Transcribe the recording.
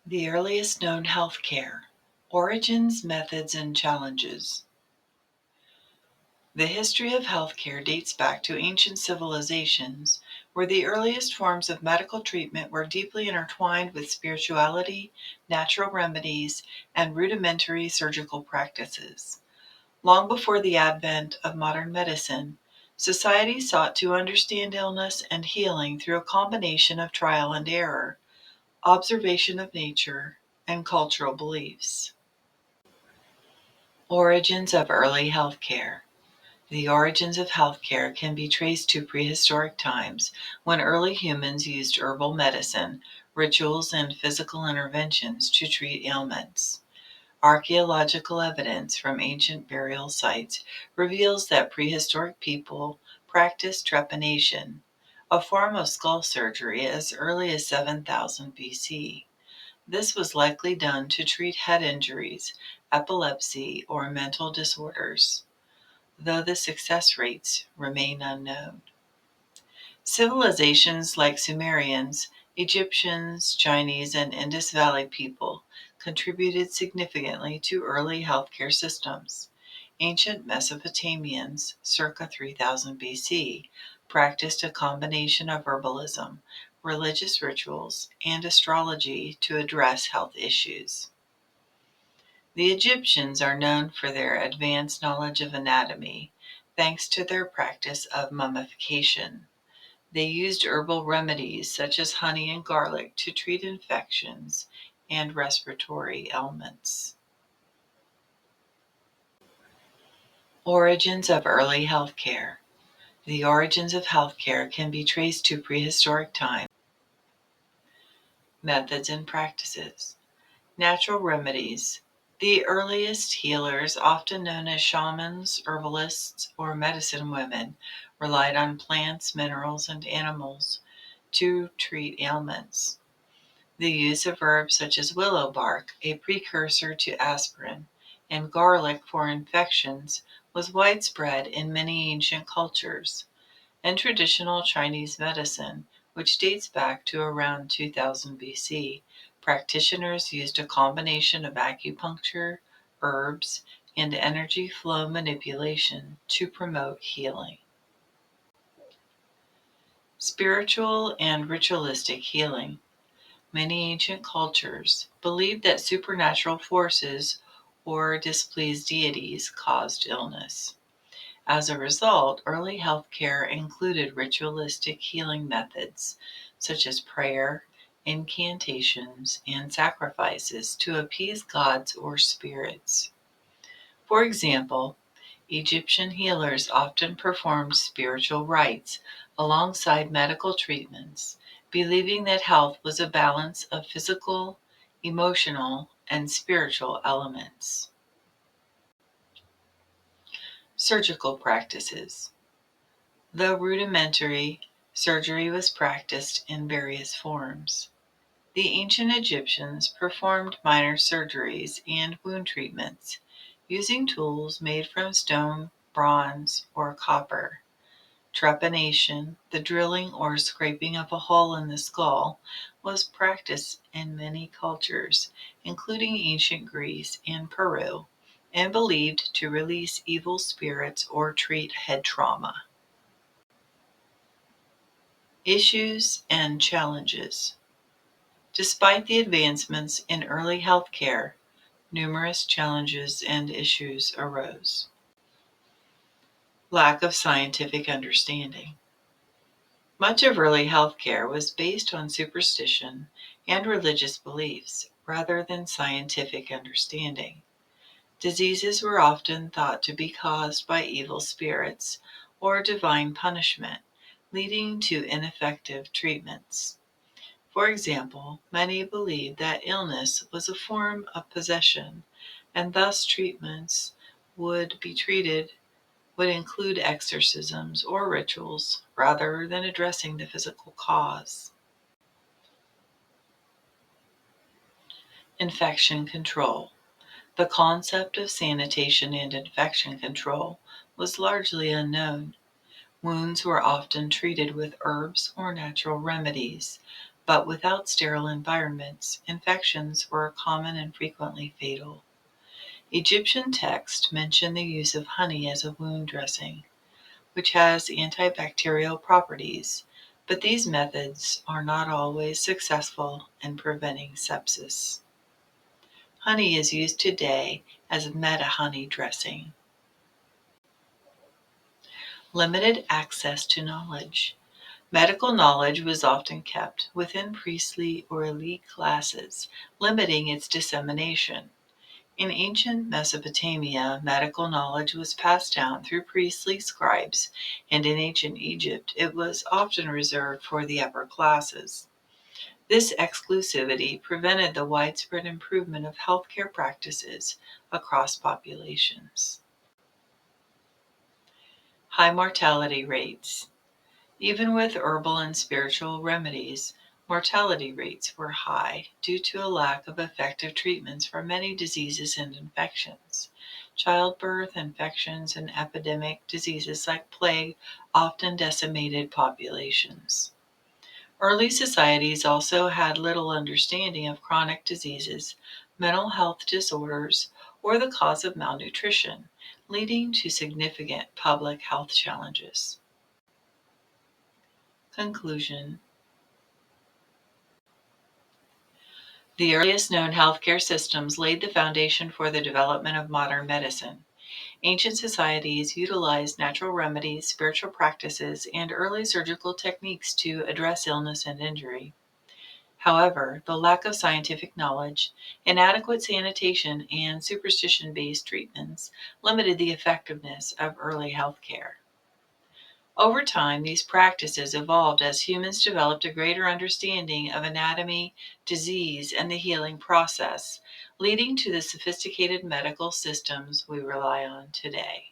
The earliest known healthcare: origins, methods, and challenges. The history of healthcare dates back to ancient civilizations, where the earliest forms of medical treatment were deeply intertwined with spirituality, natural remedies, and rudimentary surgical practices. Long before the advent of modern medicine, society sought to understand illness and healing through a combination of trial and error, observation of nature, and cultural beliefs. Origins of early healthcare. The origins of healthcare can be traced to prehistoric times, when early humans used herbal medicine, rituals, and physical interventions to treat ailments. Archaeological evidence from ancient burial sites reveals that prehistoric people practiced trepanation, a form of skull surgery, as early as 7000 BC. This was likely done to treat head injuries, epilepsy, or mental disorders, though the success rates remain unknown. Civilizations like Sumerians, Egyptians, Chinese, and Indus Valley people contributed significantly to early healthcare systems. Ancient Mesopotamians, circa 3000 BC, practiced a combination of herbalism, religious rituals, and astrology to address health issues. The Egyptians are known for their advanced knowledge of anatomy, thanks to their practice of mummification. They used herbal remedies such as honey and garlic to treat infections and respiratory ailments. Origins of early healthcare. The origins of healthcare can be traced to prehistoric times. Methods and practices. Natural remedies. The earliest healers, often known as shamans, herbalists, or medicine women, relied on plants, minerals, and animals to treat ailments. The use of herbs such as willow bark, a precursor to aspirin, and garlic for infections was widespread in many ancient cultures. In traditional Chinese medicine, which dates back to around 2000 BC, practitioners used a combination of acupuncture, herbs, and energy flow manipulation to promote healing. Spiritual and ritualistic healing. Many ancient cultures believed that supernatural forces or displeased deities caused illness. As a result, early healthcare included ritualistic healing methods such as prayer, incantations, and sacrifices to appease gods or spirits. For example, Egyptian healers often performed spiritual rites alongside medical treatments, believing that health was a balance of physical, emotional, and spiritual elements. Surgical practices. Though rudimentary, surgery was practiced in various forms. The ancient Egyptians performed minor surgeries and wound treatments using tools made from stone, bronze, or copper. Trepanation, the drilling or scraping of a hole in the skull, was practiced in many cultures, including ancient Greece and Peru, and believed to release evil spirits or treat head trauma. Issues and challenges. Despite the advancements in early healthcare, numerous challenges and issues arose. Lack of scientific understanding. Much of early healthcare was based on superstition and religious beliefs rather than scientific understanding. Diseases were often thought to be caused by evil spirits or divine punishment, leading to ineffective treatments. For example, many believed that illness was a form of possession, and thus treatments would be treated would include exorcisms or rituals rather than addressing the physical cause. Infection control. The concept of sanitation and infection control was largely unknown. Wounds were often treated with herbs or natural remedies, but without sterile environments, infections were common and frequently fatal. Egyptian texts mention the use of honey as a wound dressing, which has antibacterial properties, but these methods are not always successful in preventing sepsis. Honey is used today as meta-honey dressing. Limited access to knowledge. Medical knowledge was often kept within priestly or elite classes, limiting its dissemination. In ancient Mesopotamia, medical knowledge was passed down through priestly scribes, and in ancient Egypt, it was often reserved for the upper classes. This exclusivity prevented the widespread improvement of healthcare practices across populations. High mortality rates. Even with herbal and spiritual remedies, mortality rates were high due to a lack of effective treatments for many diseases and infections. Childbirth, infections, and epidemic diseases like plague often decimated populations. Early societies also had little understanding of chronic diseases, mental health disorders, or the cause of malnutrition, leading to significant public health challenges. Conclusion. The earliest known healthcare systems laid the foundation for the development of modern medicine. Ancient societies utilized natural remedies, spiritual practices, and early surgical techniques to address illness and injury. However, the lack of scientific knowledge, inadequate sanitation, and superstition-based treatments limited the effectiveness of early healthcare. Over time, these practices evolved as humans developed a greater understanding of anatomy, disease, and the healing process, leading to the sophisticated medical systems we rely on today.